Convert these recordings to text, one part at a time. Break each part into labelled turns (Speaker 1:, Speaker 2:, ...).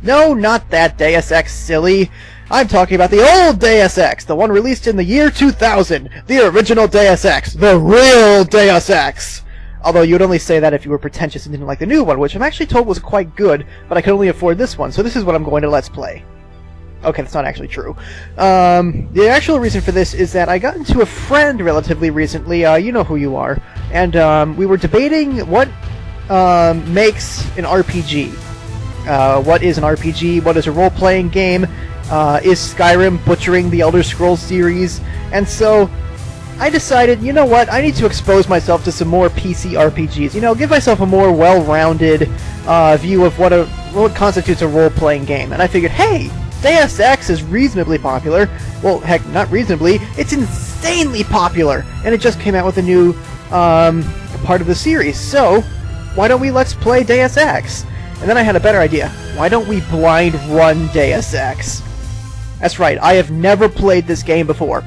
Speaker 1: No, not that Deus Ex, silly. I'm talking about the old Deus Ex, the one released in the year 2000. The original Deus Ex. The real Deus Ex. Although you'd only say that if you were pretentious and didn't like the new one, which I'm actually told was quite good, but I could only afford this one, so this is what I'm going to Let's Play. Okay, that's not actually true. The actual reason for this is that I got into a friend relatively recently, you know who you are, and we were debating what makes an RPG. What is an RPG? What is a role-playing game? Is Skyrim butchering the Elder Scrolls series? And so I decided, you know what, I need to expose myself to some more PC RPGs. You know, give myself a more well-rounded view of what constitutes a role-playing game. And I figured, hey, Deus Ex is reasonably popular. Well, heck, not reasonably, it's insanely popular! And it just came out with a new part of the series. So, why don't we Let's Play Deus Ex? And then I had a better idea. Why don't we blind run Deus Ex? That's right, I have never played this game before.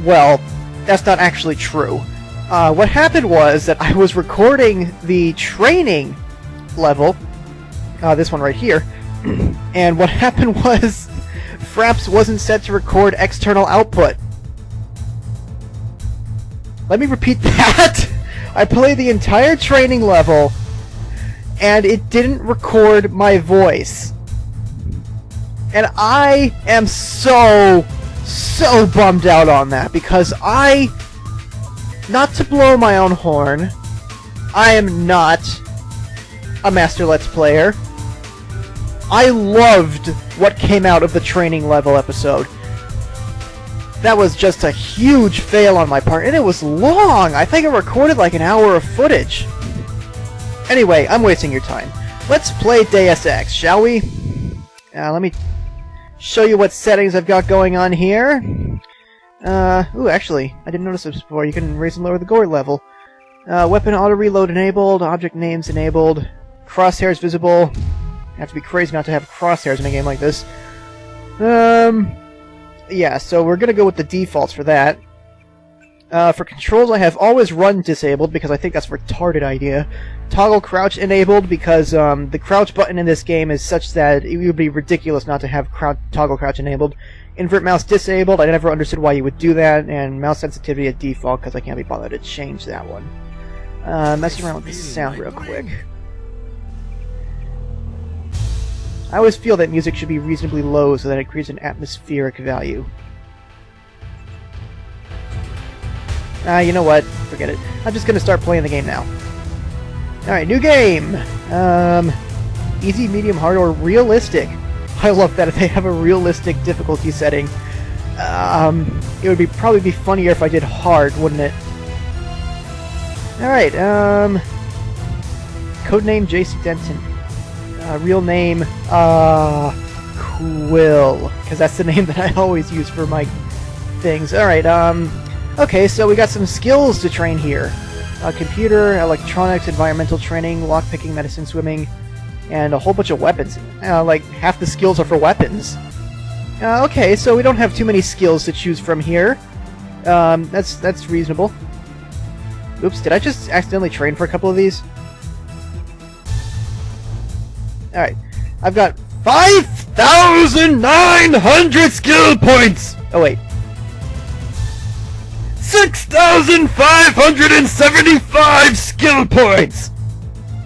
Speaker 1: Well, that's not actually true. What happened was that I was recording the training level, this one right here, and what happened was Fraps wasn't set to record external output. Let me repeat that! I played the entire training level, and it didn't record my voice. And I am so bummed out on that, because not to blow my own horn, I am not a master Let's Player. I loved what came out of the training level episode. That was just a huge fail on my part, and it was long! I think I recorded like an hour of footage. Anyway, I'm wasting your time. Let's play Deus Ex, shall we? Let me show you what settings I've got going on here. Ooh, actually, I didn't notice this before. You can raise and lower the gore level. Weapon auto-reload enabled, object names enabled, crosshairs visible. You have to be crazy not to have crosshairs in a game like this. Yeah, so we're gonna go with the defaults for that. For controls, I have always run disabled, because I think that's a retarded idea. Toggle crouch enabled, because the crouch button in this game is such that it would be ridiculous not to have toggle crouch enabled. Invert mouse disabled, I never understood why you would do that, and mouse sensitivity at default, because I can't be bothered to change that one. Messing around with the sound real quick. I always feel that music should be reasonably low so that it creates an atmospheric value. You know what? Forget it. I'm just gonna start playing the game now. Alright, new game! Easy, medium, hard, or realistic. I love that they have a realistic difficulty setting. It would probably be funnier if I did hard, wouldn't it? Alright, codename JC Denton. Real name, Quill. Because that's the name that I always use for my things. Alright, okay, so we got some skills to train here. Computer, electronics, environmental training, lockpicking, medicine, swimming, and a whole bunch of weapons. Like, half the skills are for weapons. Okay, so we don't have too many skills to choose from here. That's reasonable. Oops, did I just accidentally train for a couple of these? Alright, I've got 5,900 skill points! Oh wait. 6,575 skill points!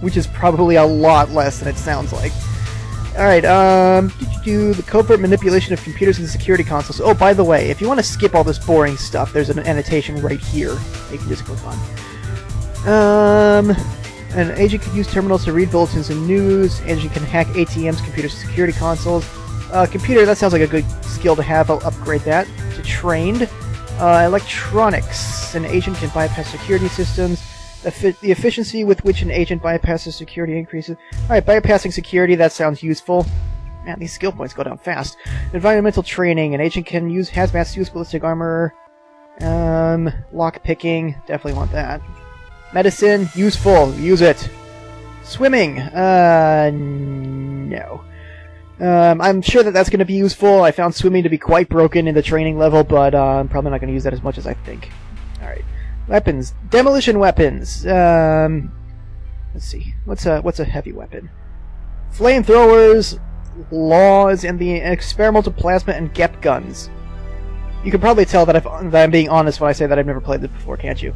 Speaker 1: Which is probably a lot less than it sounds like. Alright, the covert manipulation of computers and security consoles. Oh, by the way, if you want to skip all this boring stuff, there's an annotation right here that you can just click on. An agent can use terminals to read bulletins and news. Agent can hack ATMs, computers, security consoles. Computer, that sounds like a good skill to have. I'll upgrade that to trained. Electronics. An agent can bypass security systems. The efficiency with which an agent bypasses security increases. Alright, bypassing security, that sounds useful. Man, these skill points go down fast. Environmental training. An agent can use hazmat suits, ballistic armor. Lock-picking. Definitely want that. Medicine, useful, use it. Swimming, no. I'm sure that that's going to be useful. I found swimming to be quite broken in the training level, but I'm probably not going to use that as much as I think. Alright. Weapons. Demolition weapons. Let's see. What's a heavy weapon? Flamethrowers, laws and the experimental plasma and Gep guns. You can probably tell that I'm being honest when I say that I've never played this before, can't you?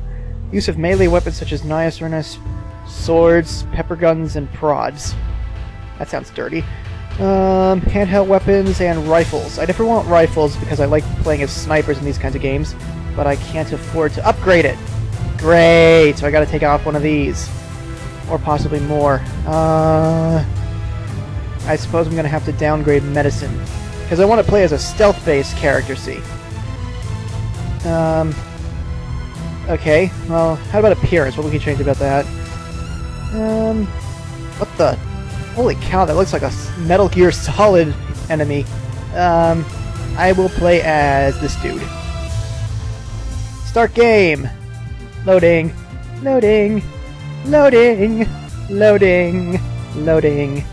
Speaker 1: Use of melee weapons such as knives, swords, pepper guns, and prods. That sounds dirty. Handheld weapons and rifles. I never want rifles because I like playing as snipers in these kinds of games, but I can't afford to upgrade it. Great! So I gotta take off one of these. Or possibly more. I suppose I'm gonna have to downgrade medicine. Because I want to play as a stealth-based character, see. Okay, well, how about appearance? What we can change about that? What the? Holy cow, that looks like a Metal Gear Solid enemy. I will play as this dude. Start game! Loading. Loading. Loading. Loading. Loading.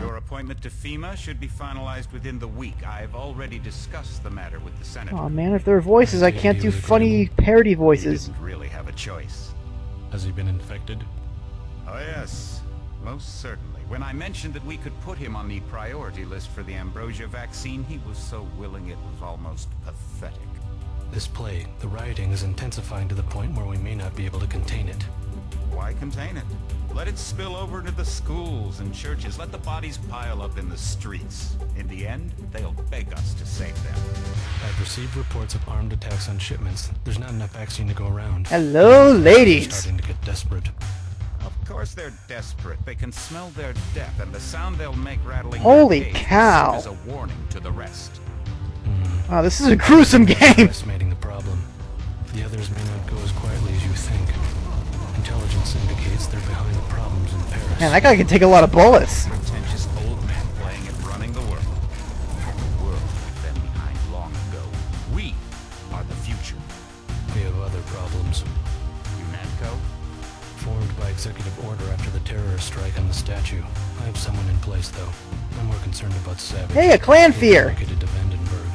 Speaker 2: Your appointment to FEMA should be finalized within the week. I've already discussed the matter with the Senator.
Speaker 1: Aw man, if there are voices, I can't do funny parody voices.
Speaker 2: He didn't really have a choice.
Speaker 3: Has he been infected?
Speaker 2: Oh yes, most certainly. When I mentioned that we could put him on the priority list for the ambrosia vaccine, he was so willing it was almost pathetic.
Speaker 3: This plague, the rioting is intensifying to the point where we may not be able to contain it.
Speaker 2: Why contain it? Let it spill over into the schools and churches. Let the bodies pile up in the streets. In the end, they'll beg us to save them.
Speaker 3: I've received reports of armed attacks on shipments. There's not enough vaccine to go around.
Speaker 1: Hello, ladies!
Speaker 3: They're starting to get desperate.
Speaker 2: Of course they're desperate. They can smell their death, and the sound they'll make rattling
Speaker 1: Holy
Speaker 2: their cages
Speaker 1: cow.
Speaker 2: is a warning to the rest.
Speaker 1: Wow, this is a gruesome game!
Speaker 3: Estimating the problem. The others may not go as quietly as you think. Intelligence indicates they're behind the problems in Paris.
Speaker 1: Man, that guy can take a lot of bullets.
Speaker 2: Pretentious old men playing at running the world. The world left them behind long ago. We are the future.
Speaker 3: We have other problems.
Speaker 2: UNATCO?
Speaker 3: Formed by executive order after the terrorist strike on the statue. I have someone in place, though. I'm more concerned about Savage.
Speaker 1: Hey, a clan fear!
Speaker 3: Located to Vandenberg.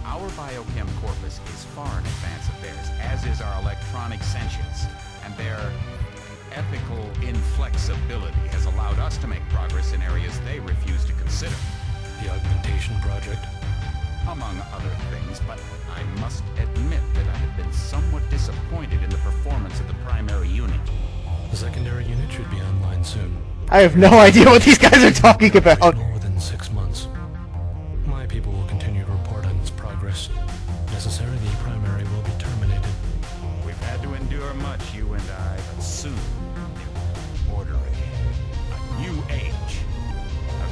Speaker 2: Our biochem corpus is far in advance of theirs, as is our electronic sentience, and their ethical inflexibility has allowed us to make progress in areas they refuse to consider.
Speaker 3: The augmentation project.
Speaker 2: Among other things, but I must admit that I have been somewhat disappointed in the performance of the primary unit.
Speaker 3: The secondary unit should be online soon.
Speaker 1: I have no idea what these guys are talking about.
Speaker 3: Operational within 6 months. My people will continue to report on its progress. Necessarily, the primary will be terminated.
Speaker 2: We've had to endure much, you and I, but soon there will be order again. A new age.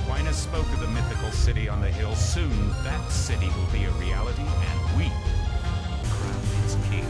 Speaker 2: Aquinas spoke of the mythical city on the hill. Soon that city will be a reality, and we will crown its king.